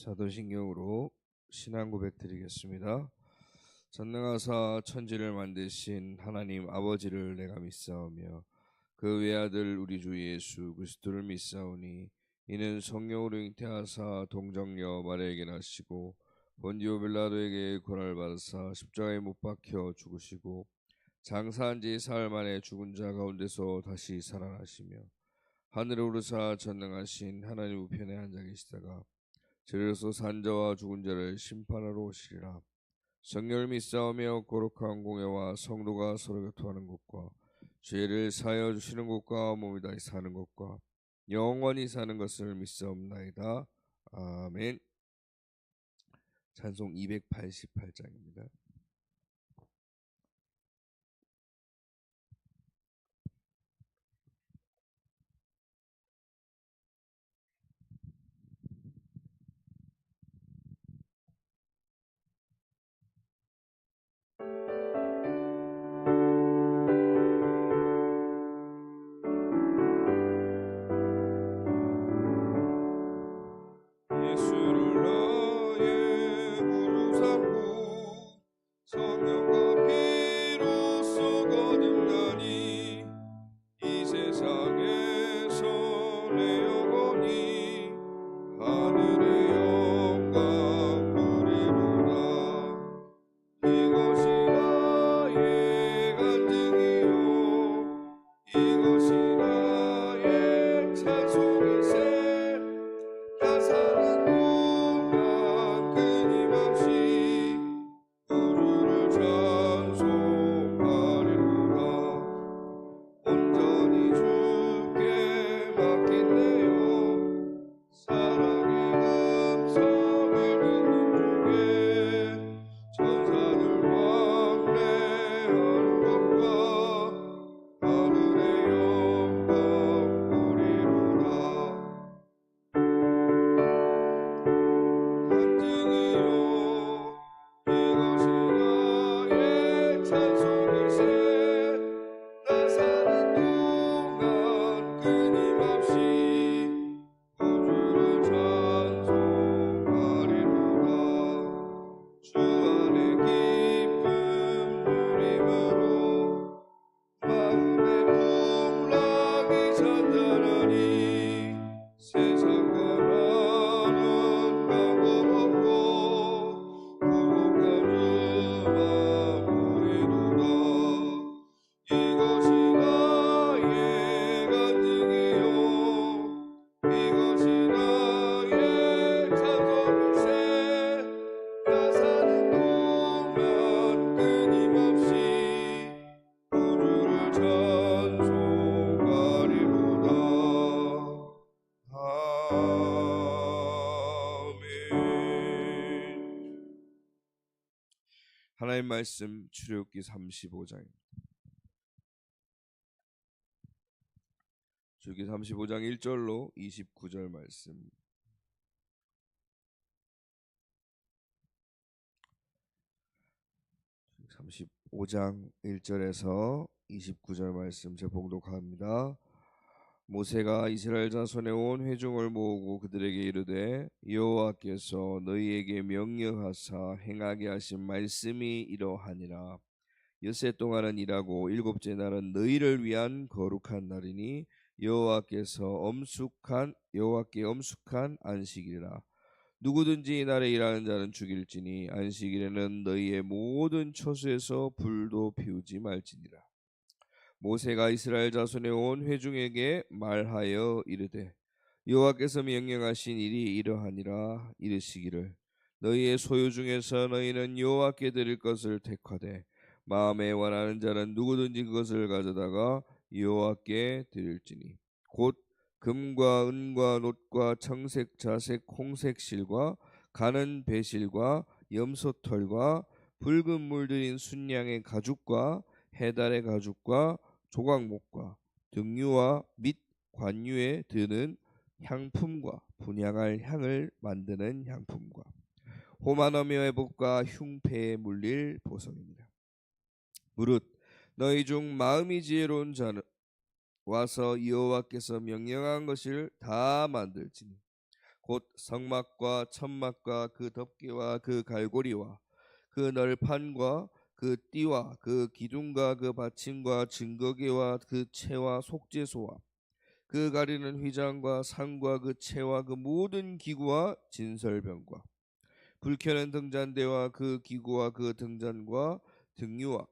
사도신경으로 신앙 고백 드리겠습니다. 전능하사 천지를 만드신 하나님 아버지를 내가 믿사오며 그 외아들 우리 주 예수 그리스도를 믿사오니 이는 성령으로 잉태하사 동정녀 마리아에게 나시고 본디오 빌라도에게 고난을 받으사 십자가에 못 박혀 죽으시고 장사한 지 사흘 만에 죽은 자 가운데서 다시 살아나시며 하늘에 오르사 전능하신 하나님 우편에 앉아 계시다가 저리로서 산 자와 죽은 자를 심판하러 오시리라. 성령을 믿사오며 거룩한 공예와 성도가 서로 교통하는 것과 죄를 사하여 주시는 것과 몸이 다시 사는 것과 영원히 사는 것을 믿사옵나이다. 아멘. 찬송 288장입니다. 예수를 나의 구주 삼고 성령과 피로써 거듭나니 이 세상에서 내 영혼이 하늘의 영광 누리로다. 이것이 나의 간증이요 이것이 나의 찬송이세. 나 사는 동안 끊임없이 구주를 찬송하리로다. 온전히 주께 맡긴대요. 사랑의 음성을 듣는 중에 천사들 왕래하는 것과 하늘의 영광 보리로다. 간증이요 이것이 나의 찬송이세. 나 사는 동안 끊임없이 구주를 찬송하리로다. 주 안에 기쁨 누림으로 마음의 풍랑이 잔잔하니 세상과 나는 방법없고 고독한 주만 보이도다. 이것이 나의 간증이요 이것이 나의 찬송이세. 나 사는 동안 끊임없이 구주를 찬송하리로다. 아멘. 하나님 말씀 출애굽기 35장입니다. 출애굽기 35장 1절로 29절 말씀. 출애굽기 35장 1절에서 29절 말씀 제가 봉독합니다. 모세가 이스라엘 자손의 온 회중을 모으고 그들에게 이르되 여호와께서 너희에게 명령하사 행하게 하신 말씀이 이러하니라. 엿새 동안은 일하고 일곱째 날은 너희를 위한 거룩한 날이니 여호와께 엄숙한 안식일이라. 누구든지 이날에 일하는 자는 죽일지니 안식일에는 너희의 모든 처소에서 불도 피우지 말지니라. 모세가 이스라엘 자손의 온 회중에게 말하여 이르되 여호와께서 명령하신 일이 이러하니라. 이르시기를 너희의 소유 중에서 너희는 여호와께 드릴 것을 택하되 마음에 원하는 자는 누구든지 그것을 가져다가 여호와께 드릴지니 곧 금과 은과 놋과 청색 자색 홍색 실과 가는 배실과 염소털과 붉은 물들인 순양의 가죽과 해달의 가죽과 조각목과 등유와 및 관유에 드는 향품과 분향할 향을 만드는 향품과 호마노며 애복과 흉패에 물릴 보석입니다. 무릇 너희 중 마음이 지혜로운 자는 와서 여호와께서 명령한 것을 다 만들지니 곧 성막과 천막과 그 덮개와 그 갈고리와 그 널판과 그 띠와 그 기둥과 그 받침과 증거계와 그 채와 속죄소와 그 가리는 휘장과 상과 그 채와 그 모든 기구와 진설병과 불 켜는 등잔대와 그 기구와 그 등잔과 등유와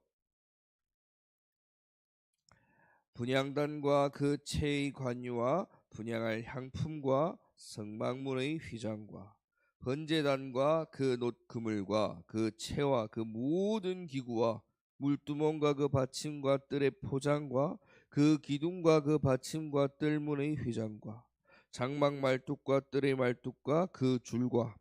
분향단과 그 채의 관유와 분향할 향품과 성막문의 휘장과 번제단과 그 놋 그물과 그 채와 그 모든 기구와 물두멍과 그 받침과 뜰의 포장과 그 기둥과 그 받침과 뜰문의 휘장과 장막 말뚝과 뜰의 말뚝과 그 줄과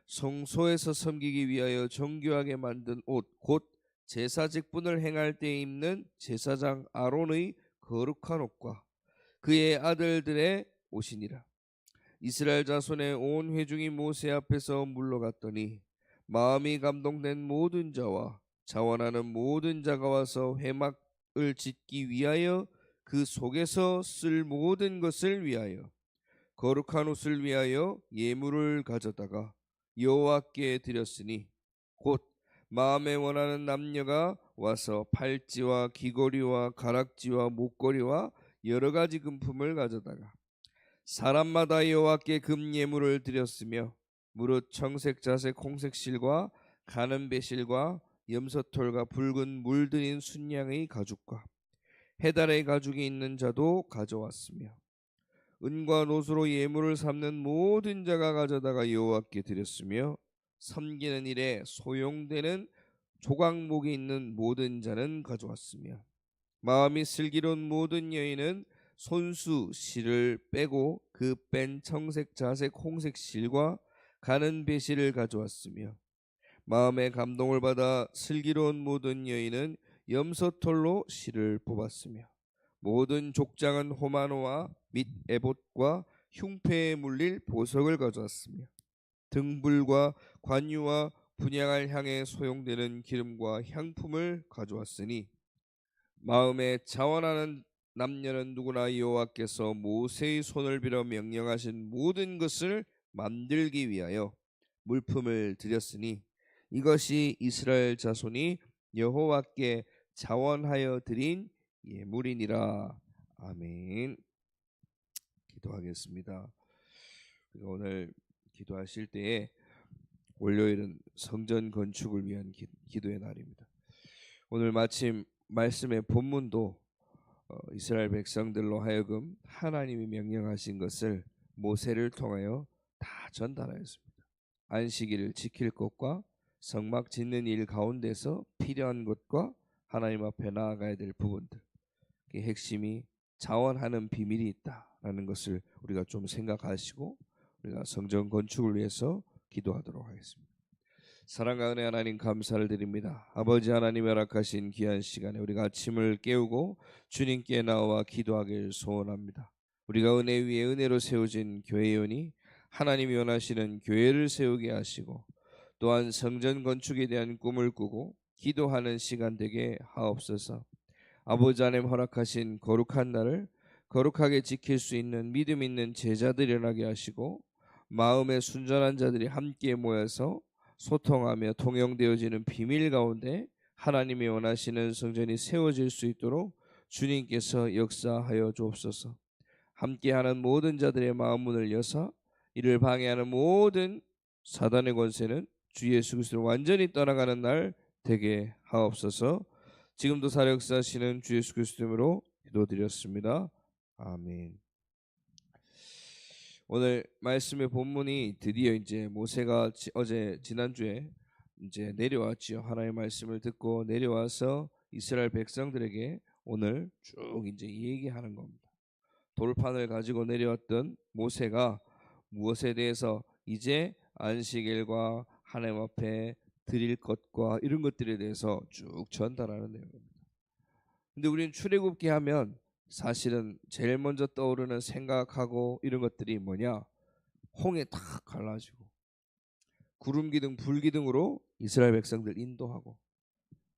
성소에서 섬기기 위하여 정교하게 만든 옷 곧 제사 직분을 행할 때 입는 제사장 아론의 거룩한 옷과 그의 아들들의 옷이니라. 이스라엘 자손의 온 회중이 모세 앞에서 물러갔더니 마음이 감동된 모든 자와 자원하는 모든 자가 와서 회막을 짓기 위하여 그 속에서 쓸 모든 것을 위하여 거룩한 옷을 위하여 예물을 가져다가 여호와께 드렸으니 곧 마음에 원하는 남녀가 와서 팔찌와 귀걸이와 가락지와 목걸이와 여러 가지 금품을 가져다가 사람마다 여호와께 금 예물을 드렸으며 무릇 청색 자색 홍색 실과 가는 배실과 염소털과 붉은 물들인 순양의 가죽과 해달의 가죽이 있는 자도 가져왔으며 은과 노수로 예물을 삼는 모든 자가 가져다가 여호와께 드렸으며 섬기는 일에 소용되는 조각목이 있는 모든 자는 가져왔으며 마음이 슬기로운 모든 여인은 손수 실을 빼고 그 뺀 청색 자색 홍색 실과 가는 배실을 가져왔으며 마음의 감동을 받아 슬기로운 모든 여인은 염소털로 실을 뽑았으며 모든 족장은 호마노와 및 에봇과 흉패에 물릴 보석을 가져왔으며 등불과 관유와 분향할 향에 소용되는 기름과 향품을 가져왔으니 마음에 자원하는 남녀는 누구나 여호와께서 모세의 손을 빌어 명령하신 모든 것을 만들기 위하여 물품을 드렸으니 이것이 이스라엘 자손이 여호와께 자원하여 드린 예물이니라. 아멘. 기도하겠습니다. 오늘 기도하실 때에 월요일은 성전 건축을 위한 기도의 날입니다. 오늘 마침 말씀의 본문도 이스라엘 백성들로 하여금 하나님이 명령하신 것을 모세를 통하여 다 전달하였습니다. 안식일을 지킬 것과 성막 짓는 일 가운데서 필요한 것과 하나님 앞에 나아가야 될 부분들, 그 핵심이 자원하는 비밀이 있다라는 것을 우리가 좀 생각하시고 우리가 성전 건축을 위해서 기도하도록 하겠습니다. 사랑과 은혜 하나님 감사를 드립니다. 아버지 하나님 허락하신 귀한 시간에 우리가 아침을 깨우고 주님께 나와 기도하길 소원합니다. 우리가 은혜 위에 은혜로 세워진 교회원이 하나님이 원하시는 교회를 세우게 하시고 또한 성전 건축에 대한 꿈을 꾸고 기도하는 시간 되게 하옵소서. 아버지 하나님 허락하신 거룩한 날을 거룩하게 지킬 수 있는 믿음 있는 제자들이 일어나게 하시고 마음의 순전한 자들이 함께 모여서 소통하며 통용되어지는 비밀 가운데 하나님이 원하시는 성전이 세워질 수 있도록 주님께서 역사하여 주옵소서. 함께하는 모든 자들의 마음 문을 여서 이를 방해하는 모든 사단의 권세는 주 예수 그리스도로 완전히 떠나가는 날 되게 하옵소서. 지금도 사역사시는 주 예수 그리스도로 기도드렸습니다. 아멘. 오늘 말씀의 본문이 드디어 이제 모세가 지난주에 이제 내려왔지요. 하나님의 말씀을 듣고 내려와서 이스라엘 백성들에게 오늘 쭉 이제 얘기하는 겁니다. 돌판을 가지고 내려왔던 모세가 무엇에 대해서 이제 안식일과 하나님 앞에 드릴 것과 이런 것들에 대해서 쭉 전달하는 내용입니다. 근데 우리는 출애굽기 하면 사실은 제일 먼저 떠오르는 생각하고 이런 것들이 뭐냐? 홍해 탁 갈라지고 구름 기둥 불 기둥으로 이스라엘 백성들 인도하고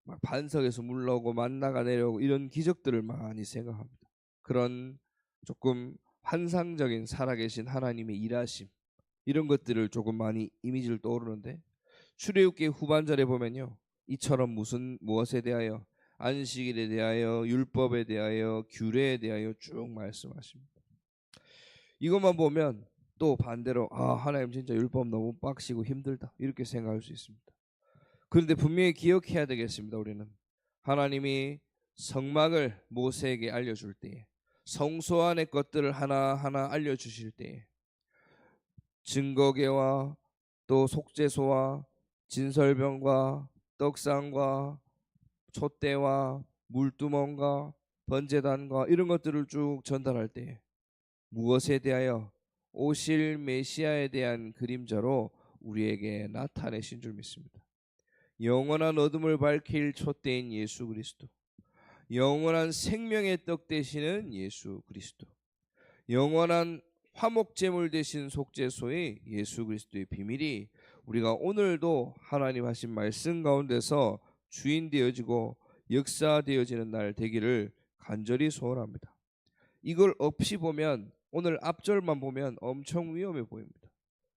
막 반석에서 물 나오고 만나가 내려오고 이런 기적들을 많이 생각합니다. 그런 조금 환상적인 살아계신 하나님의 일하심, 이런 것들을 조금 많이 이미지를 떠오르는데, 출애굽기 후반절에 보면요, 이처럼 무엇에 대하여, 안식일에 대하여, 율법에 대하여, 규례에 대하여 쭉 말씀하십니다. 이것만 보면 또 반대로 하나님 진짜 율법 너무 빡시고 힘들다 이렇게 생각할 수 있습니다. 그런데 분명히 기억해야 되겠습니다. 우리는 하나님이 성막을 모세에게 알려줄 때에, 성소 안의 것들을 하나하나 알려주실 때에, 증거궤와 또 속죄소와 진설병과 떡상과 촛대와 물두멍과 번제단과 이런 것들을 쭉 전달할 때 무엇에 대하여? 오실 메시아에 대한 그림자로 우리에게 나타내신 줄 믿습니다. 영원한 어둠을 밝힐 촛대인 예수 그리스도, 영원한 생명의 떡 되시는 예수 그리스도, 영원한 화목제물 되신 속죄소의 예수 그리스도의 비밀이 우리가 오늘도 하나님 하신 말씀 가운데서 주인 되어지고 역사되어지는 날 되기를 간절히 소원합니다. 이걸 없이 보면, 오늘 앞절만 보면 엄청 위험해 보입니다.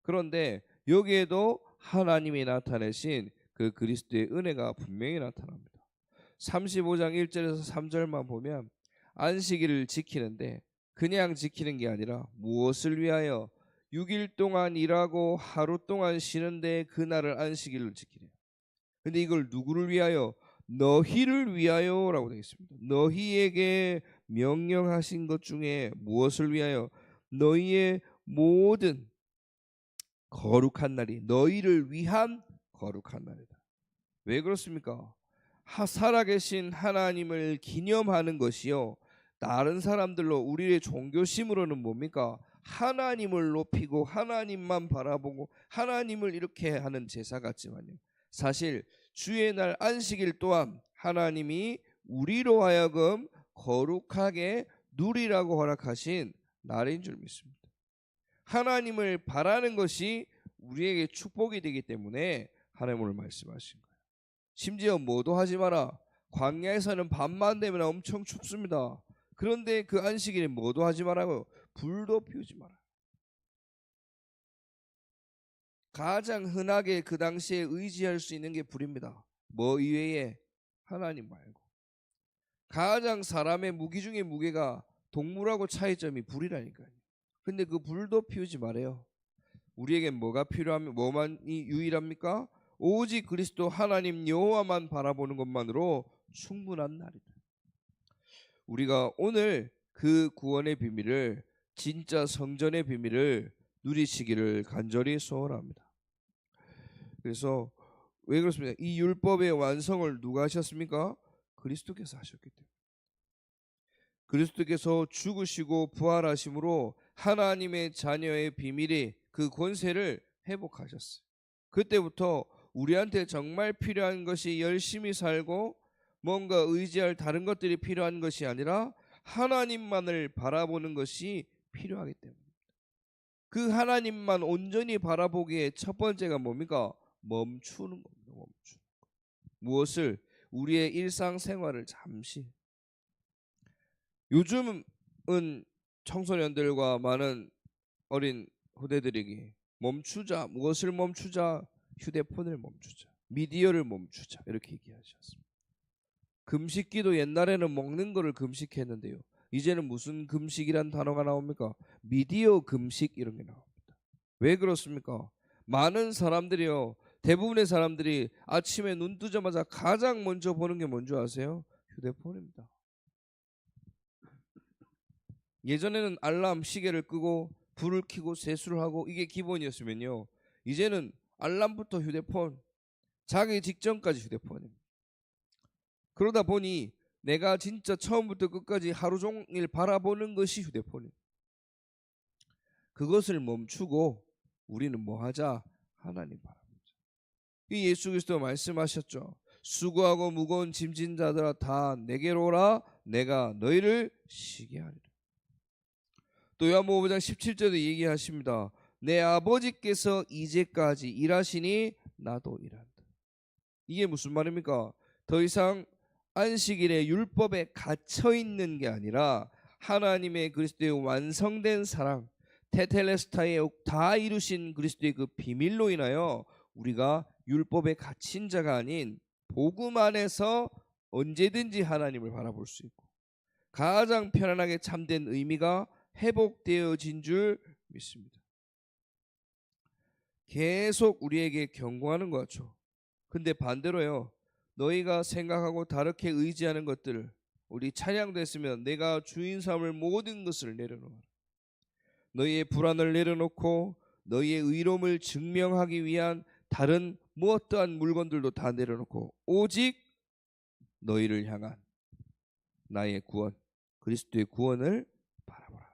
그런데 여기에도 하나님이 나타내신 그 그리스도의 은혜가 분명히 나타납니다. 35장 1절에서 3절만 보면 안식일을 지키는데 그냥 지키는 게 아니라 무엇을 위하여? 6일 동안 일하고 하루 동안 쉬는데 그날을 안식일로 지키래요. 근데 이걸 누구를 위하여? 너희를 위하여라고 되어 있습니다. 너희에게 명령하신 것 중에 무엇을 위하여? 너희의 모든 거룩한 날이 너희를 위한 거룩한 날이다. 왜 그렇습니까? 살아계신 하나님을 기념하는 것이요, 다른 사람들로 우리의 종교심으로는 뭡니까? 하나님을 높이고 하나님만 바라보고 하나님을 이렇게 하는 제사 같지만요, 사실 주의 날 안식일 또한 하나님이 우리로 하여금 거룩하게 누리라고 허락하신 날인 줄 믿습니다. 하나님을 바라는 것이 우리에게 축복이 되기 때문에 하나님 오늘 말씀하신 거예요. 심지어 뭐도 하지 마라. 광야에서는 밤만 되면 엄청 춥습니다. 그런데 그 안식일에 뭐도 하지 말라고요? 불도 피우지 마라. 가장 흔하게 그 당시에 의지할 수 있는 게 불입니다. 뭐 이외에? 하나님 말고. 가장 사람의 무기 중에 무게가 동물하고 차이점이 불이라니까요. 근데 그 불도 피우지 말아요. 우리에게 뭐가 필요하면, 뭐만이 유일합니까? 오직 그리스도 하나님 여호와만 바라보는 것만으로 충분한 날이다. 우리가 오늘 그 구원의 비밀을, 진짜 성전의 비밀을 누리시기를 간절히 소원합니다. 그래서 왜 그렇습니까? 이 율법의 완성을 누가 하셨습니까? 그리스도께서 하셨기 때문에. 그리스도께서 죽으시고 부활하심으로 하나님의 자녀의 비밀이, 그 권세를 회복하셨어요. 그때부터 우리한테 정말 필요한 것이 열심히 살고 뭔가 의지할 다른 것들이 필요한 것이 아니라 하나님만을 바라보는 것이 필요하기 때문입니다. 그 하나님만 온전히 바라보기에 첫 번째가 뭡니까? 멈추는 겁니다. 멈추는 것. 무엇을? 우리의 일상생활을 잠시. 요즘은 청소년들과 많은 어린 후대들에게 멈추자. 무엇을 멈추자? 휴대폰을 멈추자. 미디어를 멈추자. 이렇게 얘기하셨습니다. 금식기도 옛날에는 먹는 거를 금식했는데요, 이제는 무슨 금식이란 단어가 나옵니까? 미디어 금식 이런 게 나옵니다. 왜 그렇습니까? 많은 사람들이요, 대부분의 사람들이 아침에 눈 뜨자마자 가장 먼저 보는 게 뭔지 아세요? 휴대폰입니다. 예전에는 알람 시계를 끄고 불을 켜고 세수를 하고 이게 기본이었으면요, 이제는 알람부터 휴대폰, 자기 직전까지 휴대폰입니다. 그러다 보니 내가 진짜 처음부터 끝까지 하루 종일 바라보는 것이 휴대폰입니다. 그것을 멈추고 우리는 뭐 하자? 하나님 바라보자. 이 예수 그리스도 말씀하셨죠. 수고하고 무거운 짐진 자들아 다 내게로 오라, 내가 너희를 쉬게 하리라. 또 요한복음 5장 17절도 얘기하십니다. 내 아버지께서 이제까지 일하시니 나도 일한다. 이게 무슨 말입니까? 더 이상 안식일의 율법에 갇혀 있는 게 아니라 하나님의 그리스도의 완성된 사랑, 테텔레스타에 다 이루신 그리스도의 그 비밀로 인하여 우리가 율법에 갇힌 자가 아닌 복음 안에서 언제든지 하나님을 바라볼 수 있고 가장 편안하게 참된 의미가 회복되어진 줄 믿습니다. 계속 우리에게 경고하는 것 같죠. 근데 반대로요, 너희가 생각하고 다르게 의지하는 것들, 우리 찬양됐으면 내가 주인 삼을 모든 것을 내려놓아라. 너희의 불안을 내려놓고 너희의 의로움을 증명하기 위한 다른 무엇떠한 물건들도 다 내려놓고 오직 너희를 향한 나의 구원, 그리스도의 구원을 바라보라.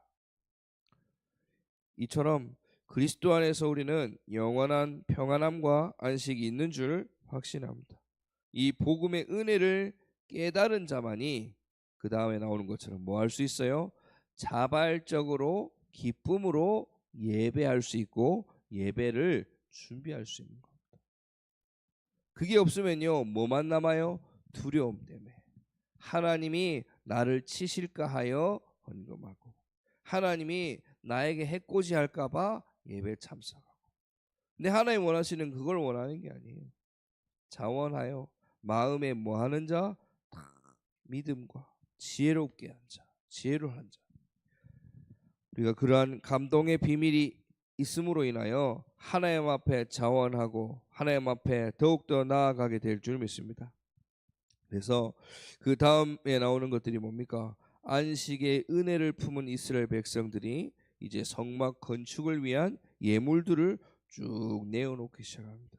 이처럼 그리스도 안에서 우리는 영원한 평안함과 안식이 있는 줄 확신합니다. 이 복음의 은혜를 깨달은 자만이 그 다음에 나오는 것처럼 뭐 할 수 있어요? 자발적으로 기쁨으로 예배할 수 있고 예배를 준비할 수 있는 겁니다. 그게 없으면요, 뭐만 남아요? 두려움 때문에 하나님이 나를 치실까 하여 헌금하고 하나님이 나에게 해코지 할까 봐 예배 참석하고. 근데 하나님 원하시는 그걸 원하는 게 아니에요. 자원하여 마음에 뭐 하는 자? 믿음과 지혜롭게 한 자, 지혜로 한 자. 우리가 그러한 감동의 비밀이 있음으로 인하여 하나님 앞에 자원하고 하나님 앞에 더욱더 나아가게 될 줄 믿습니다. 그래서 그 다음에 나오는 것들이 뭡니까? 안식의 은혜를 품은 이스라엘 백성들이 이제 성막 건축을 위한 예물들을 쭉 내어놓기 시작합니다.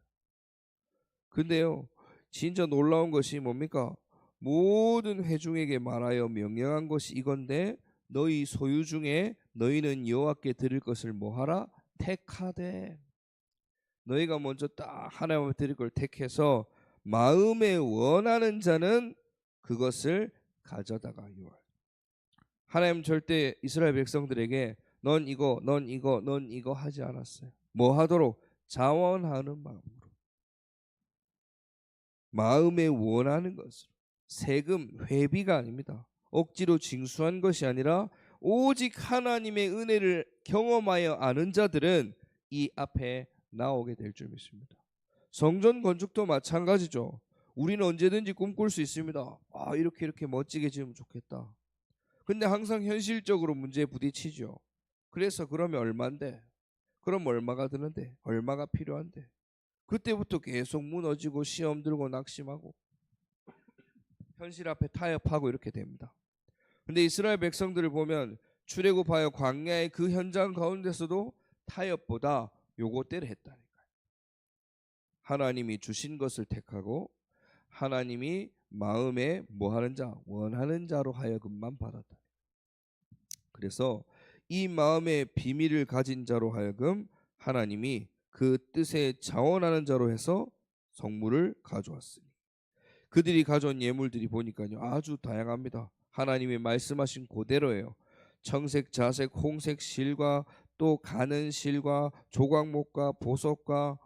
근데요, 진짜 놀라운 것이 뭡니까? 모든 회중에게 말하여 명령한 것이 이건데 너희 소유 중에 너희는 여호와께 드릴 것을 뭐하라? 택하되. 너희가 먼저 딱 하나님 앞에 드릴 걸 택해서 마음에 원하는 자는 그것을 가져다가 요할. 하나님 절대 이스라엘 백성들에게 넌 이거, 넌 이거, 넌 이거 하지 않았어요. 뭐 하도록? 자원하는 마음으로. 마음에 원하는 것으로. 세금, 회비가 아닙니다. 억지로 징수한 것이 아니라 오직 하나님의 은혜를 경험하여 아는 자들은 이 앞에 나오게 될 줄 믿습니다. 성전 건축도 마찬가지죠. 우리는 언제든지 꿈꿀 수 있습니다. 이렇게 멋지게 지으면 좋겠다. 근데 항상 현실적으로 문제에 부딪히죠. 그래서 그러면 얼마인데? 그럼 얼마가 드는데? 얼마가 필요한데? 그때부터 계속 무너지고 시험 들고 낙심하고 현실 앞에 타협하고 이렇게 됩니다. 근데 이스라엘 백성들을 보면 출애굽하여 광야의 그 현장 가운데서도 타협보다 요것대로 했다니까요. 하나님이 주신 것을 택하고 하나님이 마음에 뭐하는 자? 원하는 자로 하여금만 받았다. 그래서 이 마음의 비밀을 가진 자로 하여금 하나님이 그 뜻에 자원하는 자로 해서 성물을 가져왔으니 그들이 가져온 예물들이 보니까요 아주 다양합니다. 하나님이 말씀하신 그대로예요. 청색, 자색, 홍색 실과 또 가는 실과 조각목과 보석과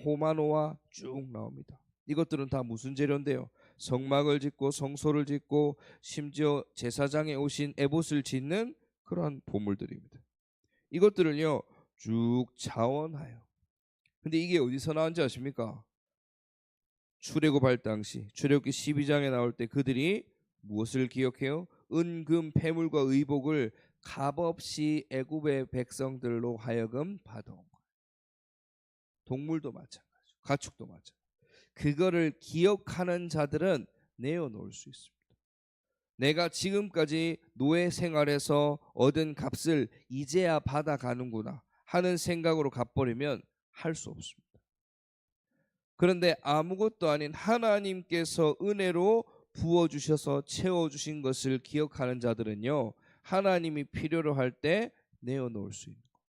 호마노와 쭉 나옵니다. 이것들은 다 무슨 재료인데요? 성막을 짓고 성소를 짓고 심지어 제사장에 오신 에봇을 짓는 그러한 보물들입니다. 이것들을요 쭉 자원하여. 근데 이게 어디서 나온지 아십니까? 출애굽할 당시 출애굽기 12장에 나올 때 그들이 무엇을 기억해요? 은금 패물과 의복을 값없이 애굽의 백성들로 하여금 받아온 거예요. 동물도 마찬가지고 가축도 마찬가지고 그거를 기억하는 자들은 내어놓을 수 있습니다. 내가 지금까지 노예 생활에서 얻은 값을 이제야 받아가는구나 하는 생각으로 갚버리면 할 수 없습니다. 그런데 아무것도 아닌 하나님께서 은혜로 부어주셔서 채워주신 것을 기억하는 자들은요 하나님이 필요로 할 때 내어놓을 수 있는 겁니다.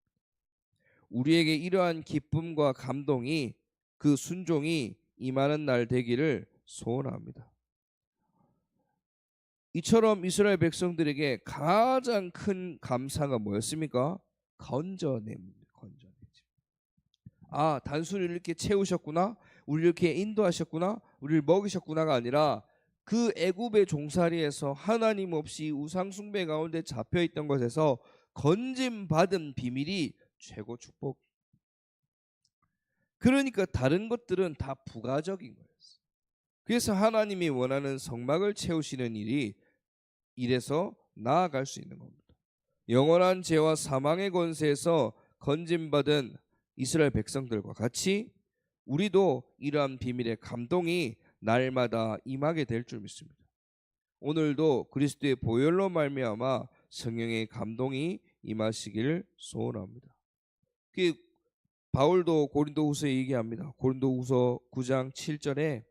우리에게 이러한 기쁨과 감동이 그 순종이 임하는 날 되기를 소원합니다. 이처럼 이스라엘 백성들에게 가장 큰 감사가 뭐였습니까? 건져냄입니다. 단순히 이렇게 채우셨구나, 우리 이렇게 인도하셨구나, 우리를 먹이셨구나가 아니라 그 애굽의 종살이에서 하나님 없이 우상 숭배 가운데 잡혀있던 것에서 건짐 받은 비밀이 최고 축복. 그러니까 다른 것들은 다 부가적인 거였어요. 그래서 하나님이 원하는 성막을 채우시는 일이 이래서 나아갈 수 있는 겁니다. 영원한 죄와 사망의 권세에서 건짐받은 이스라엘 백성들과 같이 우리도 이러한 비밀의 감동이 날마다 임하게 될 줄 믿습니다. 오늘도 그리스도의 보혈로 말미암아 성령의 감동이 임하시기를 소원합니다. 그 바울도 고린도후서에 얘기합니다. 고린도후서 9장 7절에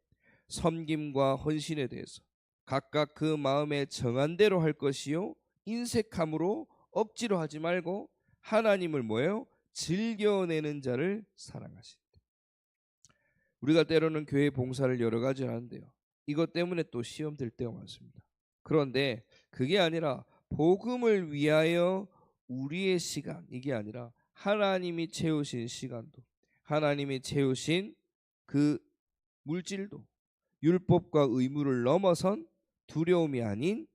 섬김과 헌신에 대해서 각각 그 마음에 정한 대로 할 것이요 인색함으로 억지로 하지 말고 하나님을 뭐예요? 즐겨내는 자를 사랑하신다. 우리가 때로는 교회 봉사를 여러 가지 하는데요. 이것 때문에 또 시험 들 때가 많습니다. 그런데 그게 아니라 복음을 위하여 우리의 시간, 이게 아니라 하나님이 채우신 시간도, 하나님이 채우신 그 물질도 율법과 의무를 넘어선 두려움이 아닌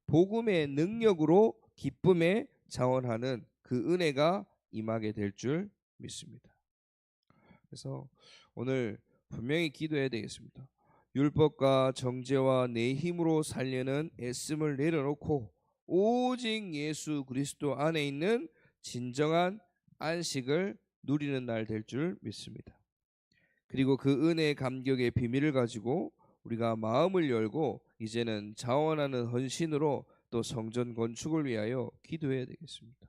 복음의 능력으로 기쁨에 자원하는 그 은혜가 임하게 될 줄 믿습니다. 그래서 오늘 분명히 기도해야 되겠습니다. 율법과 정죄와 내 힘으로 살려는 애씀을 내려놓고 오직 예수 그리스도 안에 있는 진정한 안식을 누리는 날 될 줄 믿습니다. 그리고 그 은혜의 감격의 비밀을 가지고 우리가 마음을 열고 이제는 자원하는 헌신으로 또 성전 건축을 위하여 기도해야 되겠습니다.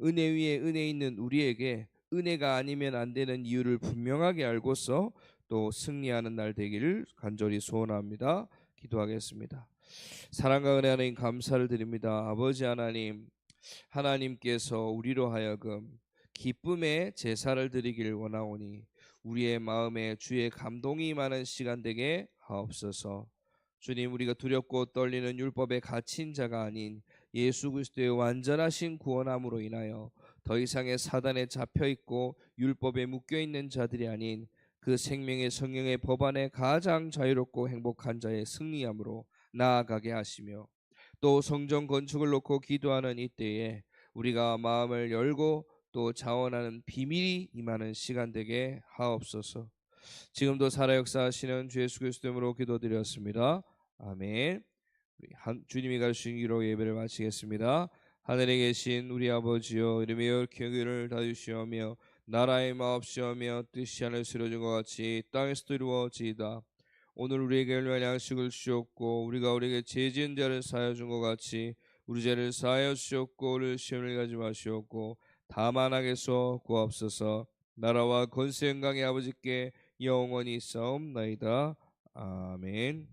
은혜 위에 은혜 있는 우리에게 은혜가 아니면 안 되는 이유를 분명하게 알고서 또 승리하는 날 되기를 간절히 소원합니다. 기도하겠습니다. 사랑과 은혜 하나님 감사를 드립니다. 아버지 하나님, 하나님께서 우리로 하여금 기쁨의 제사를 드리기를 원하오니 우리의 마음에 주의 감동이 임하는 시간 되게 하옵소서. 주님, 우리가 두렵고 떨리는 율법에 갇힌 자가 아닌 예수 그리스도의 완전하신 구원함으로 인하여 더 이상의 사단에 잡혀있고 율법에 묶여있는 자들이 아닌 그 생명의 성령의 법안에 가장 자유롭고 행복한 자의 승리함으로 나아가게 하시며 또 성전 건축을 놓고 기도하는 이때에 우리가 마음을 열고 또 자원하는 비밀이 임하는 시간 되게 하옵소서. 지금도 살아 역사하시는 주 예수 그리스도 이름으로 기도드렸습니다. 아멘. 주님이 가르치신 기로 예배를 마치겠습니다. 하늘에 계신 우리 아버지여, 이름의 옳게 다 주시오며 나라의 마옵시오며 뜻이 하늘에서 이루어진 것 같이 땅에서도 이루어지이다. 오늘 우리에게 일용할 양식을 주셨고 우리가 우리에게 죄 지은 자를 사하여 준 것 같이 우리 죄를 사하여 주셨고 우리를 시험에 가지 마시옵고 다만 악에서 구하옵소서. 나라와 권세 영광의 아버지께 영원히 있사옵나이다. 아멘.